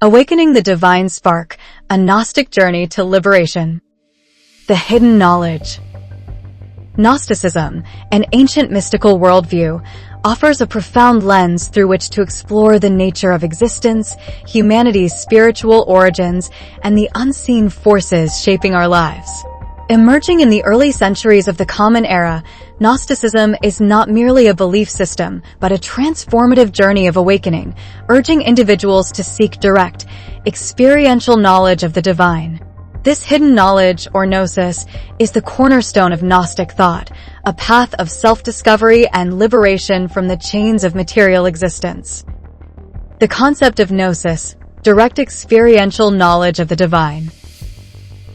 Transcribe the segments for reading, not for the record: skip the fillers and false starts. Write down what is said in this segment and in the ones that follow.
Awakening the Divine Spark, a Gnostic Journey to Liberation. The Hidden Knowledge. Gnosticism, an ancient mystical worldview, offers a profound lens through which to explore the nature of existence, humanity's spiritual origins, and the unseen forces shaping our lives. Emerging in the early centuries of the Common Era, Gnosticism is not merely a belief system, but a transformative journey of awakening, urging individuals to seek direct, experiential knowledge of the divine. This hidden knowledge, or gnosis, is the cornerstone of Gnostic thought, a path of self-discovery and liberation from the chains of material existence. The concept of gnosis, direct experiential knowledge of the divine.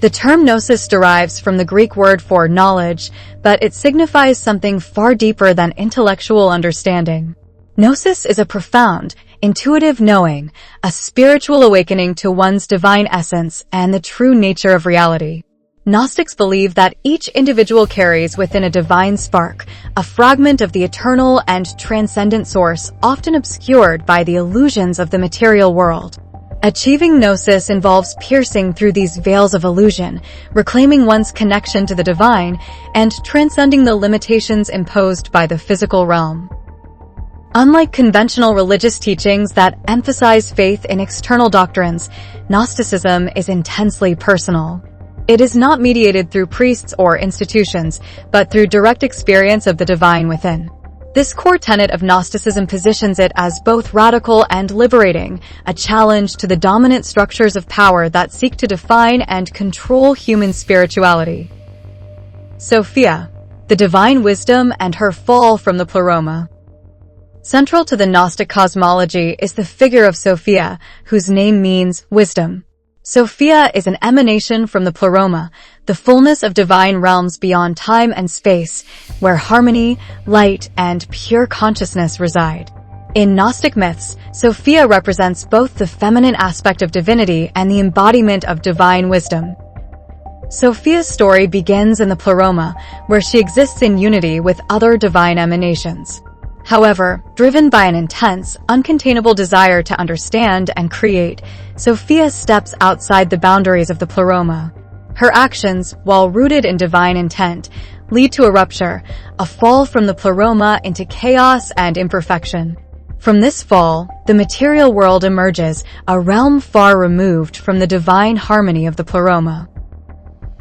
The term gnosis derives from the Greek word for knowledge, but it signifies something far deeper than intellectual understanding. Gnosis is a profound, intuitive knowing, a spiritual awakening to one's divine essence and the true nature of reality. Gnostics believe that each individual carries within a divine spark, a fragment of the eternal and transcendent source often obscured by the illusions of the material world. Achieving gnosis involves piercing through these veils of illusion, reclaiming one's connection to the divine, and transcending the limitations imposed by the physical realm. Unlike conventional religious teachings that emphasize faith in external doctrines, Gnosticism is intensely personal. It is not mediated through priests or institutions, but through direct experience of the divine within. This core tenet of Gnosticism positions it as both radical and liberating, a challenge to the dominant structures of power that seek to define and control human spirituality. Sophia, the divine wisdom and her fall from the Pleroma. Central to the Gnostic cosmology is the figure of Sophia, whose name means wisdom. Sophia is an emanation from the Pleroma, the fullness of divine realms beyond time and space, where harmony, light, and pure consciousness reside. In Gnostic myths, Sophia represents both the feminine aspect of divinity and the embodiment of divine wisdom. Sophia's story begins in the Pleroma, where she exists in unity with other divine emanations. However, driven by an intense, uncontainable desire to understand and create, Sophia steps outside the boundaries of the Pleroma. Her actions, while rooted in divine intent, lead to a rupture, a fall from the Pleroma into chaos and imperfection. From this fall, the material world emerges, a realm far removed from the divine harmony of the Pleroma.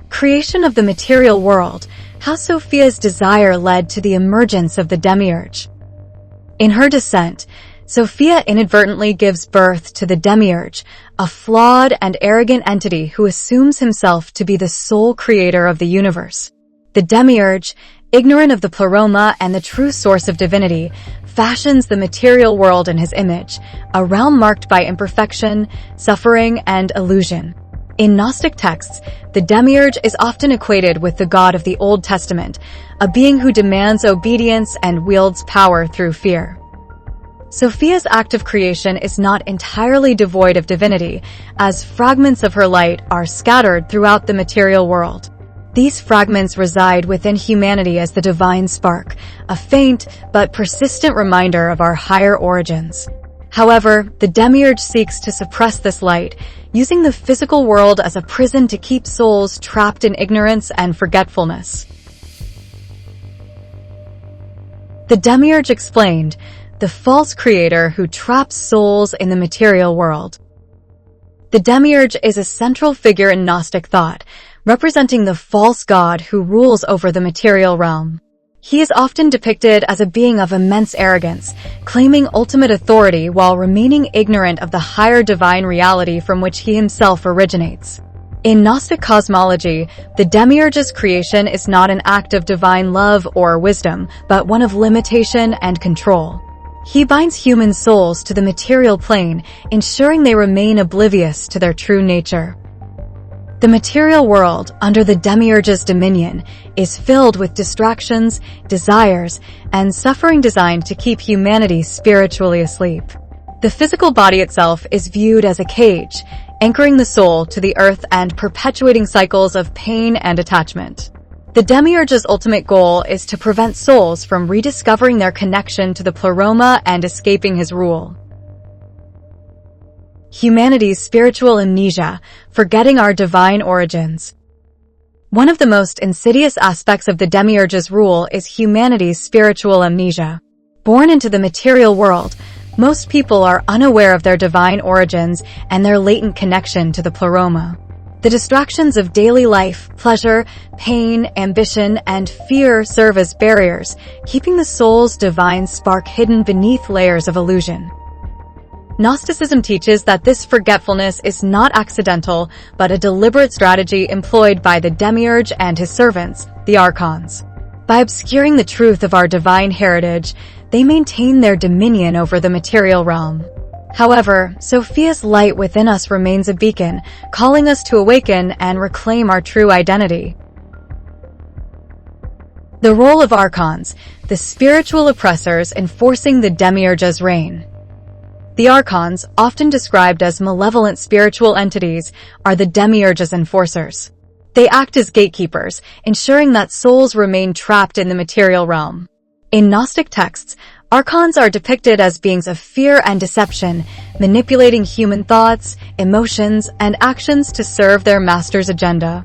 Creation of the material world, how Sophia's desire led to the emergence of the Demiurge. In her descent, Sophia inadvertently gives birth to the Demiurge, a flawed and arrogant entity who assumes himself to be the sole creator of the universe. The Demiurge, ignorant of the Pleroma and the true source of divinity, fashions the material world in his image, a realm marked by imperfection, suffering, and illusion. In Gnostic texts, the Demiurge is often equated with the God of the Old Testament, a being who demands obedience and wields power through fear. Sophia's act of creation is not entirely devoid of divinity, as fragments of her light are scattered throughout the material world. These fragments reside within humanity as the divine spark, a faint but persistent reminder of our higher origins. However, the Demiurge seeks to suppress this light, using the physical world as a prison to keep souls trapped in ignorance and forgetfulness. The Demiurge explained, the false creator who traps souls in the material world. The Demiurge is a central figure in Gnostic thought, representing the false god who rules over the material realm. He is often depicted as a being of immense arrogance, claiming ultimate authority while remaining ignorant of the higher divine reality from which he himself originates. In Gnostic cosmology, the Demiurge's creation is not an act of divine love or wisdom, but one of limitation and control. He binds human souls to the material plane, ensuring they remain oblivious to their true nature. The material world, under the Demiurge's dominion, is filled with distractions, desires, and suffering designed to keep humanity spiritually asleep. The physical body itself is viewed as a cage, anchoring the soul to the earth and perpetuating cycles of pain and attachment. The Demiurge's ultimate goal is to prevent souls from rediscovering their connection to the Pleroma and escaping his rule. Humanity's spiritual amnesia, forgetting our divine origins. One of the most insidious aspects of the Demiurge's rule is humanity's spiritual amnesia. Born into the material world, most people are unaware of their divine origins and their latent connection to the Pleroma. The distractions of daily life, pleasure, pain, ambition, and fear serve as barriers, keeping the soul's divine spark hidden beneath layers of illusion. Gnosticism teaches that this forgetfulness is not accidental, but a deliberate strategy employed by the Demiurge and his servants, the Archons. By obscuring the truth of our divine heritage, they maintain their dominion over the material realm. However, Sophia's light within us remains a beacon, calling us to awaken and reclaim our true identity. The role of Archons, the spiritual oppressors enforcing the Demiurge's reign. The Archons, often described as malevolent spiritual entities, are the Demiurge's enforcers. They act as gatekeepers, ensuring that souls remain trapped in the material realm. In Gnostic texts, Archons are depicted as beings of fear and deception, manipulating human thoughts, emotions, and actions to serve their master's agenda.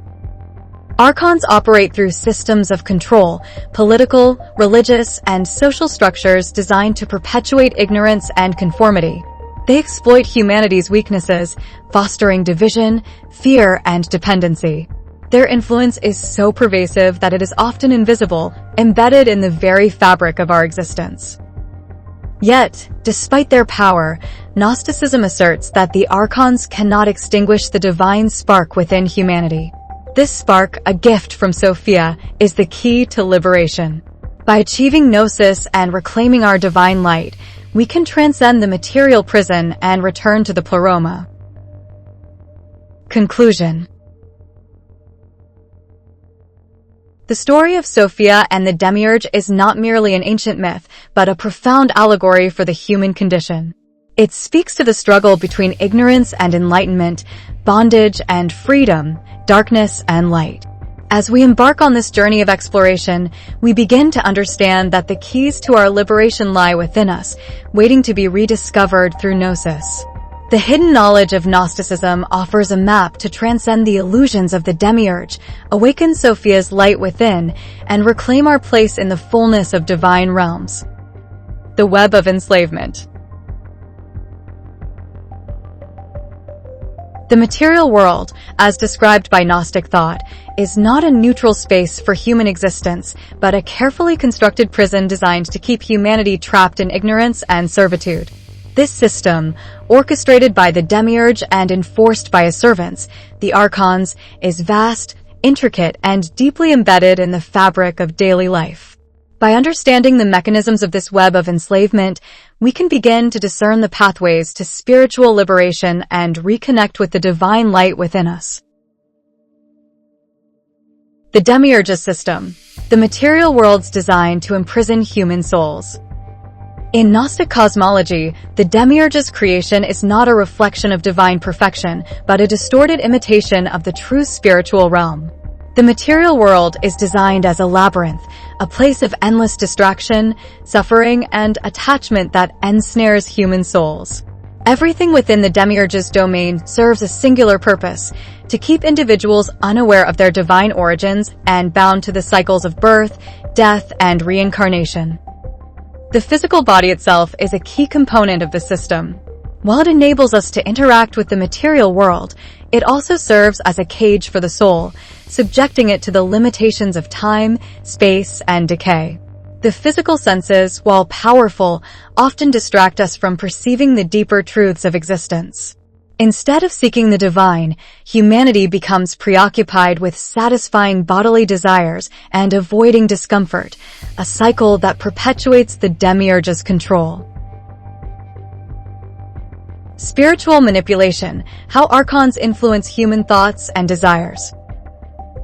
Archons operate through systems of control, political, religious, and social structures designed to perpetuate ignorance and conformity. They exploit humanity's weaknesses, fostering division, fear, and dependency. Their influence is so pervasive that it is often invisible, embedded in the very fabric of our existence. Yet, despite their power, Gnosticism asserts that the Archons cannot extinguish the divine spark within humanity. This spark, a gift from Sophia, is the key to liberation. By achieving gnosis and reclaiming our divine light, we can transcend the material prison and return to the Pleroma. Conclusion. The story of Sophia and the Demiurge is not merely an ancient myth, but a profound allegory for the human condition. It speaks to the struggle between ignorance and enlightenment, bondage and freedom, darkness and light. As we embark on this journey of exploration, we begin to understand that the keys to our liberation lie within us, waiting to be rediscovered through gnosis. The hidden knowledge of Gnosticism offers a map to transcend the illusions of the Demiurge, awaken Sophia's light within, and reclaim our place in the fullness of divine realms. The web of enslavement. The material world, as described by Gnostic thought, is not a neutral space for human existence, but a carefully constructed prison designed to keep humanity trapped in ignorance and servitude. This system, orchestrated by the Demiurge and enforced by his servants, the Archons, is vast, intricate, and deeply embedded in the fabric of daily life. By understanding the mechanisms of this web of enslavement, we can begin to discern the pathways to spiritual liberation and reconnect with the divine light within us. The Demiurge's system, the material world's design to imprison human souls. In Gnostic cosmology, the Demiurge's creation is not a reflection of divine perfection, but a distorted imitation of the true spiritual realm. The material world is designed as a labyrinth, a place of endless distraction, suffering, and attachment that ensnares human souls. Everything within the Demiurge's domain serves a singular purpose: to keep individuals unaware of their divine origins and bound to the cycles of birth, death, and reincarnation. The physical body itself is a key component of the system. While it enables us to interact with the material world, it also serves as a cage for the soul, subjecting it to the limitations of time, space, and decay. The physical senses, while powerful, often distract us from perceiving the deeper truths of existence. Instead of seeking the divine, humanity becomes preoccupied with satisfying bodily desires and avoiding discomfort, a cycle that perpetuates the Demiurge's control. Spiritual manipulation, how Archons influence human thoughts and desires.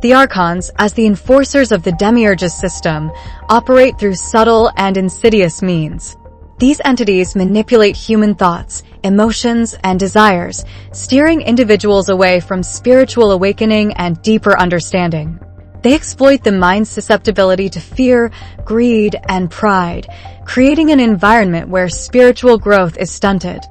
The Archons, as the enforcers of the Demiurge's system, operate through subtle and insidious means. These entities manipulate human thoughts, emotions, and desires, steering individuals away from spiritual awakening and deeper understanding. They exploit the mind's susceptibility to fear, greed, and pride, creating an environment where spiritual growth is stunted.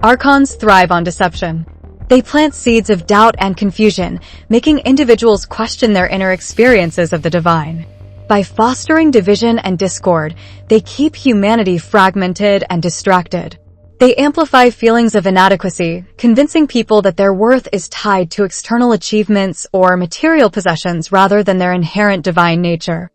Archons thrive on deception. They plant seeds of doubt and confusion, making individuals question their inner experiences of the divine. By fostering division and discord, they keep humanity fragmented and distracted. They amplify feelings of inadequacy, convincing people that their worth is tied to external achievements or material possessions rather than their inherent divine nature.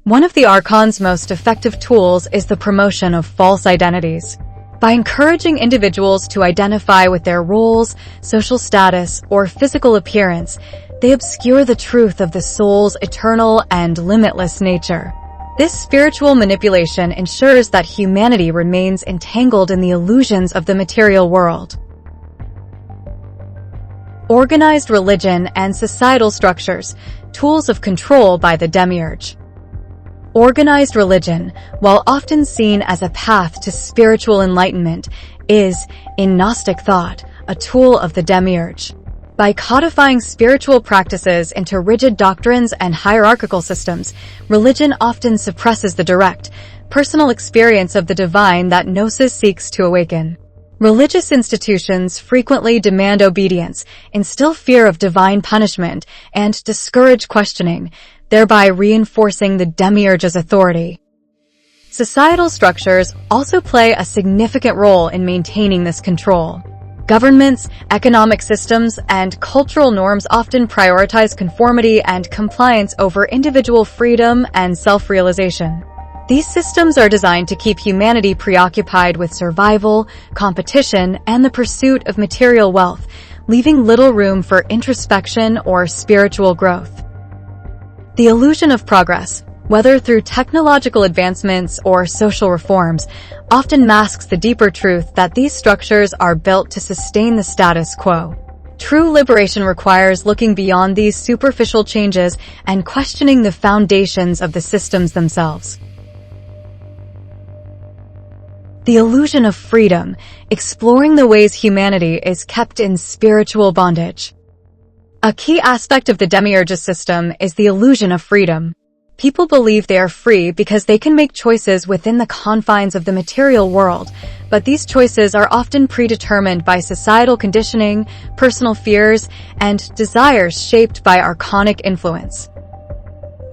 One of the Archons' most effective tools is the promotion of false identities. By encouraging individuals to identify with their roles, social status, or physical appearance, they obscure the truth of the soul's eternal and limitless nature. This spiritual manipulation ensures that humanity remains entangled in the illusions of the material world. Organized religion and societal structures, tools of control by the Demiurge. Organized religion, while often seen as a path to spiritual enlightenment, is, in Gnostic thought, a tool of the Demiurge. By codifying spiritual practices into rigid doctrines and hierarchical systems, religion often suppresses the direct, personal experience of the divine that gnosis seeks to awaken. Religious institutions frequently demand obedience, instill fear of divine punishment, and discourage questioning, thereby reinforcing the Demiurge's authority. Societal structures also play a significant role in maintaining this control. Governments, economic systems, and cultural norms often prioritize conformity and compliance over individual freedom and self-realization. These systems are designed to keep humanity preoccupied with survival, competition, and the pursuit of material wealth, leaving little room for introspection or spiritual growth. The illusion of progress, whether through technological advancements or social reforms, often masks the deeper truth that these structures are built to sustain the status quo. True liberation requires looking beyond these superficial changes and questioning the foundations of the systems themselves. The illusion of freedom, exploring the ways humanity is kept in spiritual bondage. A key aspect of the Demiurge's system is the illusion of freedom. People believe they are free because they can make choices within the confines of the material world, but these choices are often predetermined by societal conditioning, personal fears, and desires shaped by archonic influence.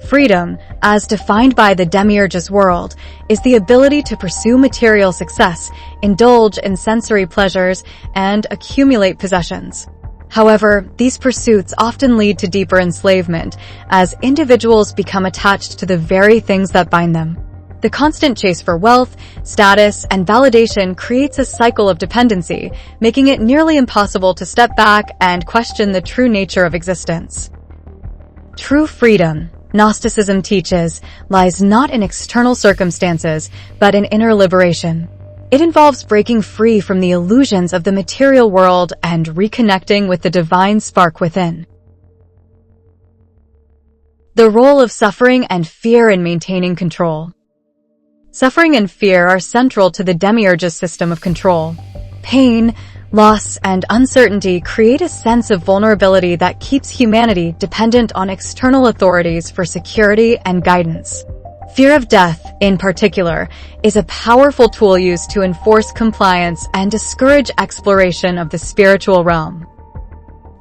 Freedom, as defined by the Demiurge's world, is the ability to pursue material success, indulge in sensory pleasures, and accumulate possessions. However, these pursuits often lead to deeper enslavement, as individuals become attached to the very things that bind them. The constant chase for wealth, status, and validation creates a cycle of dependency, making it nearly impossible to step back and question the true nature of existence. True freedom, Gnosticism teaches, lies not in external circumstances, but in inner liberation. It involves breaking free from the illusions of the material world and reconnecting with the divine spark within. The role of suffering and fear in maintaining control. Suffering and fear are central to the Demiurge's system of control. Pain, loss, and uncertainty create a sense of vulnerability that keeps humanity dependent on external authorities for security and guidance. Fear of death, in particular, is a powerful tool used to enforce compliance and discourage exploration of the spiritual realm.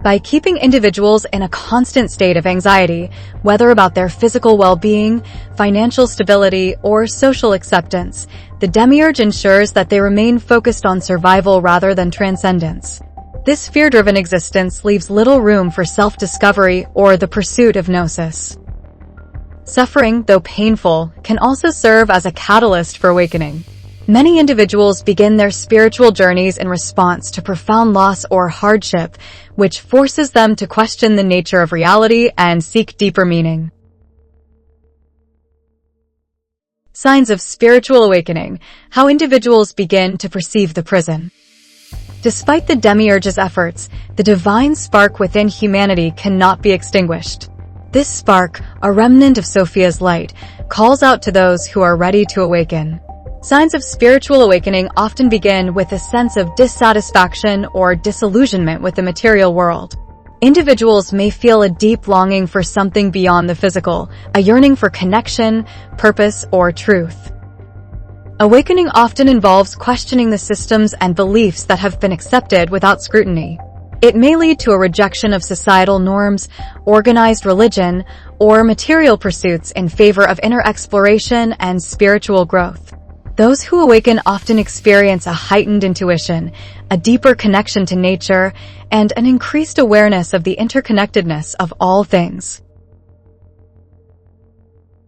By keeping individuals in a constant state of anxiety, whether about their physical well-being, financial stability, or social acceptance, the Demiurge ensures that they remain focused on survival rather than transcendence. This fear-driven existence leaves little room for self-discovery or the pursuit of gnosis. Suffering, though painful, can also serve as a catalyst for awakening. Many individuals begin their spiritual journeys in response to profound loss or hardship, which forces them to question the nature of reality and seek deeper meaning. Signs of spiritual awakening: how individuals begin to perceive the prison. Despite the Demiurge's efforts, the divine spark within humanity cannot be extinguished. This spark, a remnant of Sophia's light, calls out to those who are ready to awaken. Signs of spiritual awakening often begin with a sense of dissatisfaction or disillusionment with the material world. Individuals may feel a deep longing for something beyond the physical, a yearning for connection, purpose, or truth. Awakening often involves questioning the systems and beliefs that have been accepted without scrutiny. It may lead to a rejection of societal norms, organized religion, or material pursuits in favor of inner exploration and spiritual growth. Those who awaken often experience a heightened intuition, a deeper connection to nature, and an increased awareness of the interconnectedness of all things.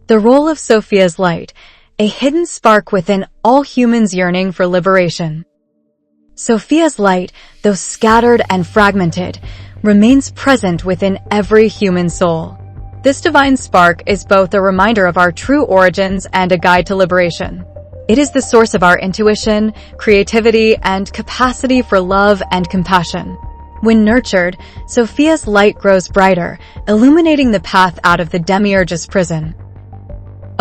The role of Sophia's light, a hidden spark within all humans yearning for liberation. Sophia's light, though scattered and fragmented, remains present within every human soul. This divine spark is both a reminder of our true origins and a guide to liberation. It is the source of our intuition, creativity, and capacity for love and compassion. When nurtured, Sophia's light grows brighter, illuminating the path out of the Demiurge's prison.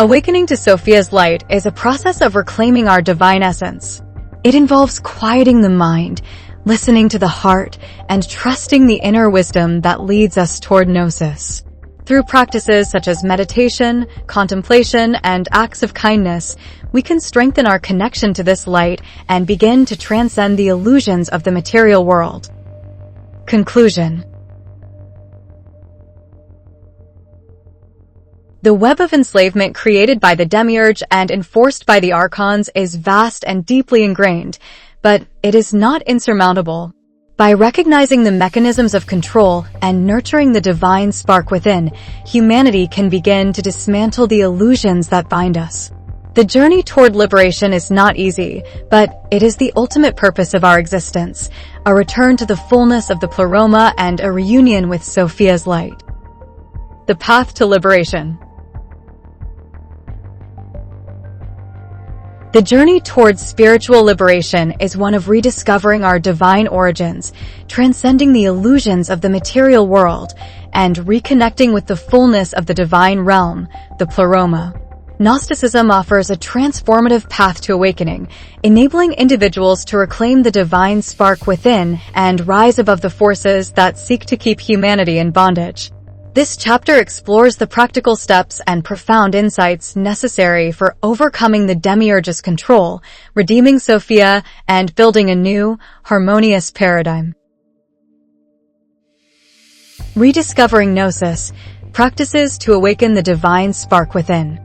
Awakening to Sophia's light is a process of reclaiming our divine essence. It involves quieting the mind, listening to the heart, and trusting the inner wisdom that leads us toward gnosis. Through practices such as meditation, contemplation, and acts of kindness, we can strengthen our connection to this light and begin to transcend the illusions of the material world. Conclusion. The web of enslavement created by the Demiurge and enforced by the Archons is vast and deeply ingrained, but it is not insurmountable. By recognizing the mechanisms of control and nurturing the divine spark within, humanity can begin to dismantle the illusions that bind us. The journey toward liberation is not easy, but it is the ultimate purpose of our existence, a return to the fullness of the Pleroma and a reunion with Sophia's light. The path to liberation. The journey towards spiritual liberation is one of rediscovering our divine origins, transcending the illusions of the material world, and reconnecting with the fullness of the divine realm, the Pleroma. Gnosticism offers a transformative path to awakening, enabling individuals to reclaim the divine spark within and rise above the forces that seek to keep humanity in bondage. This chapter explores the practical steps and profound insights necessary for overcoming the Demiurge's control, redeeming Sophia, and building a new, harmonious paradigm. Rediscovering Gnosis, practices to awaken the divine spark within.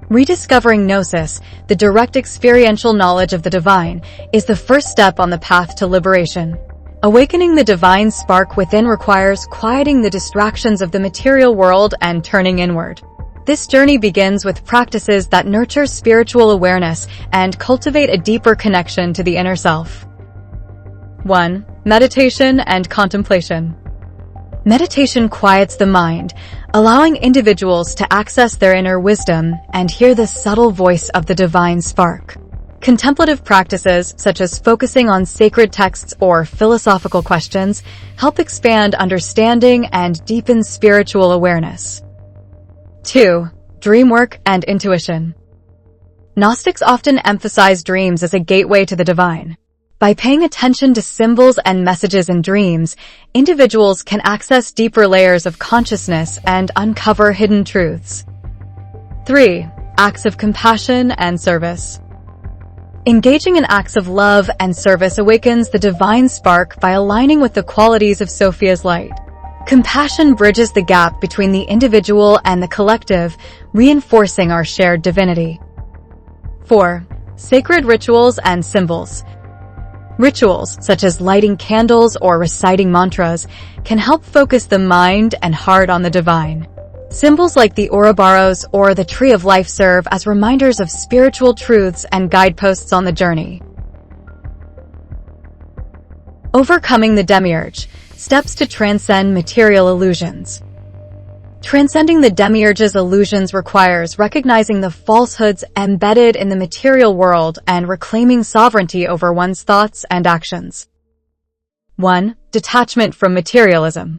Rediscovering Gnosis, the direct experiential knowledge of the divine, is the first step on the path to liberation. Awakening the divine spark within requires quieting the distractions of the material world and turning inward. This journey begins with practices that nurture spiritual awareness and cultivate a deeper connection to the inner self. 1. Meditation and contemplation. Meditation quiets the mind, allowing individuals to access their inner wisdom and hear the subtle voice of the divine spark. Contemplative practices, such as focusing on sacred texts or philosophical questions, help expand understanding and deepen spiritual awareness. 2. Dream work and intuition. Gnostics often emphasize dreams as a gateway to the divine. By paying attention to symbols and messages in dreams, individuals can access deeper layers of consciousness and uncover hidden truths. 3. Acts of compassion and service. Engaging in acts of love and service awakens the divine spark by aligning with the qualities of Sophia's light. Compassion bridges the gap between the individual and the collective, reinforcing our shared divinity. 4. Sacred rituals and symbols. Rituals, such as lighting candles or reciting mantras, can help focus the mind and heart on the divine. Symbols like the Ouroboros or the Tree of Life serve as reminders of spiritual truths and guideposts on the journey. Overcoming the Demiurge, steps to transcend material illusions. Transcending the Demiurge's illusions requires recognizing the falsehoods embedded in the material world and reclaiming sovereignty over one's thoughts and actions. 1. Detachment from materialism.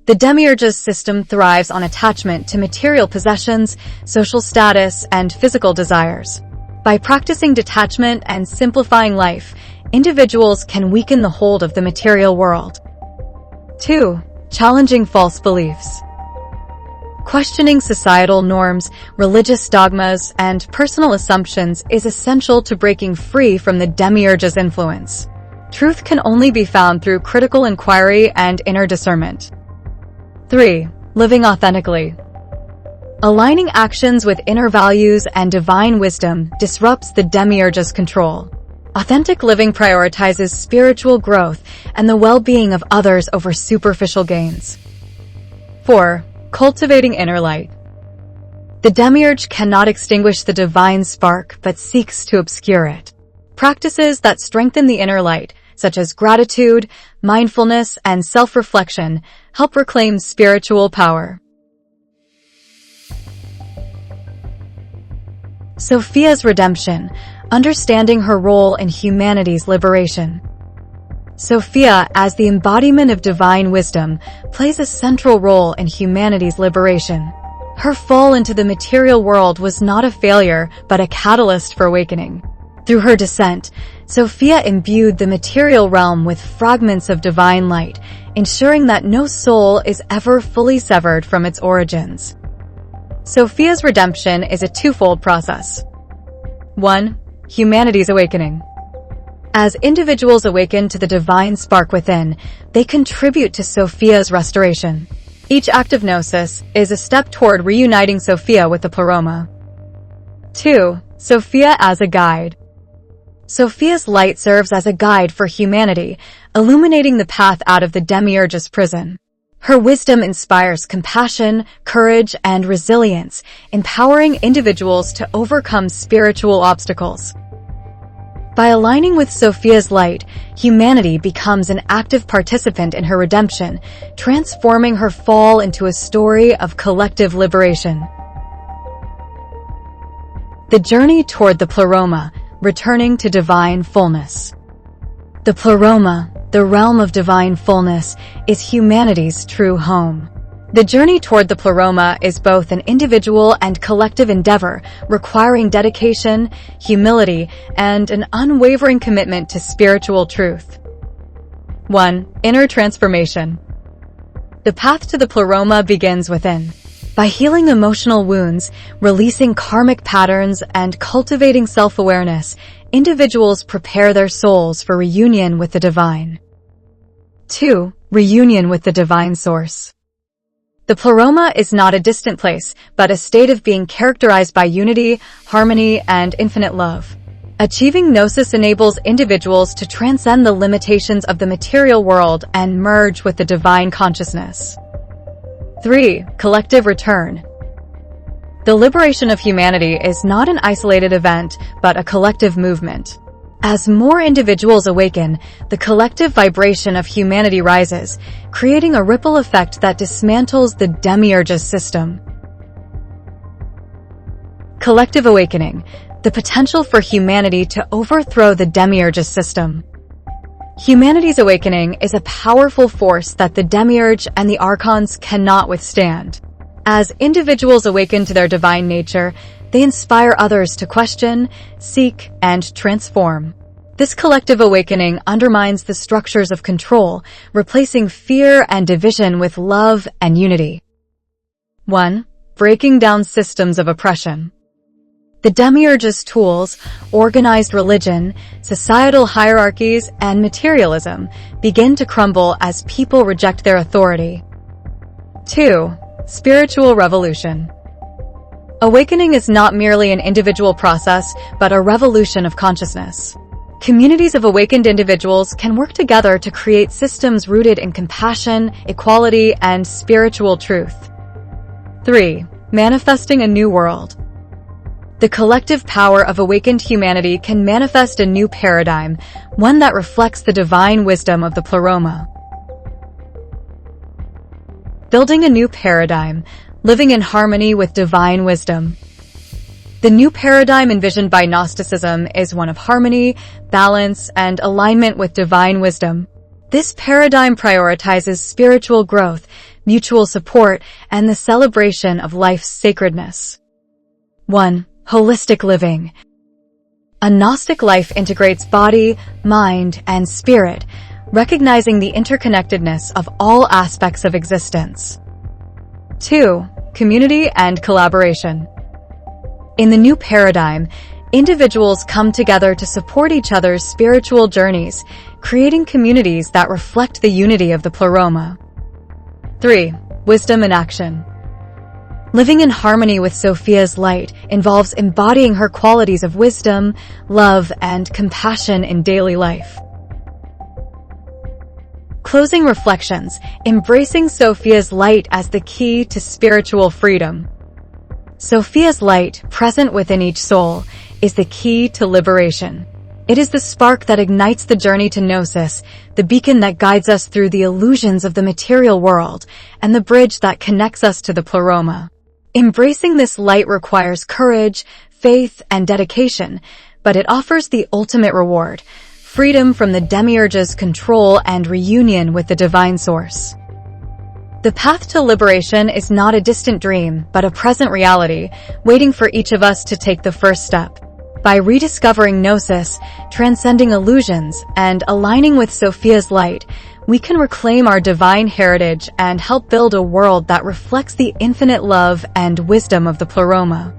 The Demiurge's system thrives on attachment to material possessions, social status, and physical desires. By practicing detachment and simplifying life, individuals can weaken the hold of the material world. 2. Challenging false beliefs. Questioning societal norms, religious dogmas, and personal assumptions is essential to breaking free from the Demiurge's influence. Truth can only be found through critical inquiry and inner discernment. 3. Living authentically. Aligning actions with inner values and divine wisdom disrupts the Demiurge's control. Authentic living prioritizes spiritual growth and the well-being of others over superficial gains. 4. Cultivating inner light. The Demiurge cannot extinguish the divine spark but seeks to obscure it. Practices that strengthen the inner light, such as gratitude, mindfulness, and self-reflection, help reclaim spiritual power. Sophia's redemption, understanding her role in humanity's liberation. Sophia, as the embodiment of divine wisdom, plays a central role in humanity's liberation. Her fall into the material world was not a failure, but a catalyst for awakening. Through her descent, Sophia imbued the material realm with fragments of divine light, ensuring that no soul is ever fully severed from its origins. Sophia's redemption is a twofold process. 1. Humanity's awakening. As individuals awaken to the divine spark within, they contribute to Sophia's restoration. Each act of gnosis is a step toward reuniting Sophia with the Pleroma. 2. Sophia as a guide. Sophia's light serves as a guide for humanity, illuminating the path out of the Demiurge's prison. Her wisdom inspires compassion, courage, and resilience, empowering individuals to overcome spiritual obstacles. By aligning with Sophia's light, humanity becomes an active participant in her redemption, transforming her fall into a story of collective liberation. The journey toward the Pleroma, returning to divine fullness. The Pleroma, the realm of divine fullness, is humanity's true home. The journey toward the Pleroma is both an individual and collective endeavor, requiring dedication, humility, and an unwavering commitment to spiritual truth. 1. Inner transformation. The path to the Pleroma begins within. By healing emotional wounds, releasing karmic patterns, and cultivating self-awareness, individuals prepare their souls for reunion with the divine. 2. Reunion with the divine source. The Pleroma is not a distant place, but a state of being characterized by unity, harmony, and infinite love. Achieving gnosis enables individuals to transcend the limitations of the material world and merge with the divine consciousness. 3. Collective return. The liberation of humanity is not an isolated event, but a collective movement. As more individuals awaken, the collective vibration of humanity rises, creating a ripple effect that dismantles the Demiurge's system. Collective awakening, the potential for humanity to overthrow the Demiurge's system. Humanity's awakening is a powerful force that the Demiurge and the Archons cannot withstand. As individuals awaken to their divine nature, they inspire others to question, seek, and transform. This collective awakening undermines the structures of control, replacing fear and division with love and unity. 1. Breaking down systems of oppression. The Demiurge's tools, organized religion, societal hierarchies, and materialism begin to crumble as people reject their authority. 2. Spiritual revolution. Awakening is not merely an individual process, but a revolution of consciousness. Communities of awakened individuals can work together to create systems rooted in compassion, equality, and spiritual truth. 3. Manifesting a new world. The collective power of awakened humanity can manifest a new paradigm, one that reflects the divine wisdom of the Pleroma. Building a new paradigm, living in harmony with divine wisdom. The new paradigm envisioned by Gnosticism is one of harmony, balance, and alignment with divine wisdom. This paradigm prioritizes spiritual growth, mutual support, and the celebration of life's sacredness. 1. Holistic living. A Gnostic life integrates body, mind, and spirit, recognizing the interconnectedness of all aspects of existence. 2. community, and collaboration. In the new paradigm, individuals come together to support each other's spiritual journeys, creating communities that reflect the unity of the Pleroma. 3. Wisdom in action. Living in harmony with Sophia's light involves embodying her qualities of wisdom, love, and compassion in daily life. Closing reflections, embracing Sophia's light as the key to spiritual freedom. Sophia's light, present within each soul, is the key to liberation. It is the spark that ignites the journey to gnosis, the beacon that guides us through the illusions of the material world, and the bridge that connects us to the Pleroma. Embracing this light requires courage, faith, and dedication, but it offers the ultimate reward: freedom from the Demiurge's control and reunion with the divine source. The path to liberation is not a distant dream, but a present reality, waiting for each of us to take the first step. By rediscovering gnosis, transcending illusions, and aligning with Sophia's light, we can reclaim our divine heritage and help build a world that reflects the infinite love and wisdom of the Pleroma.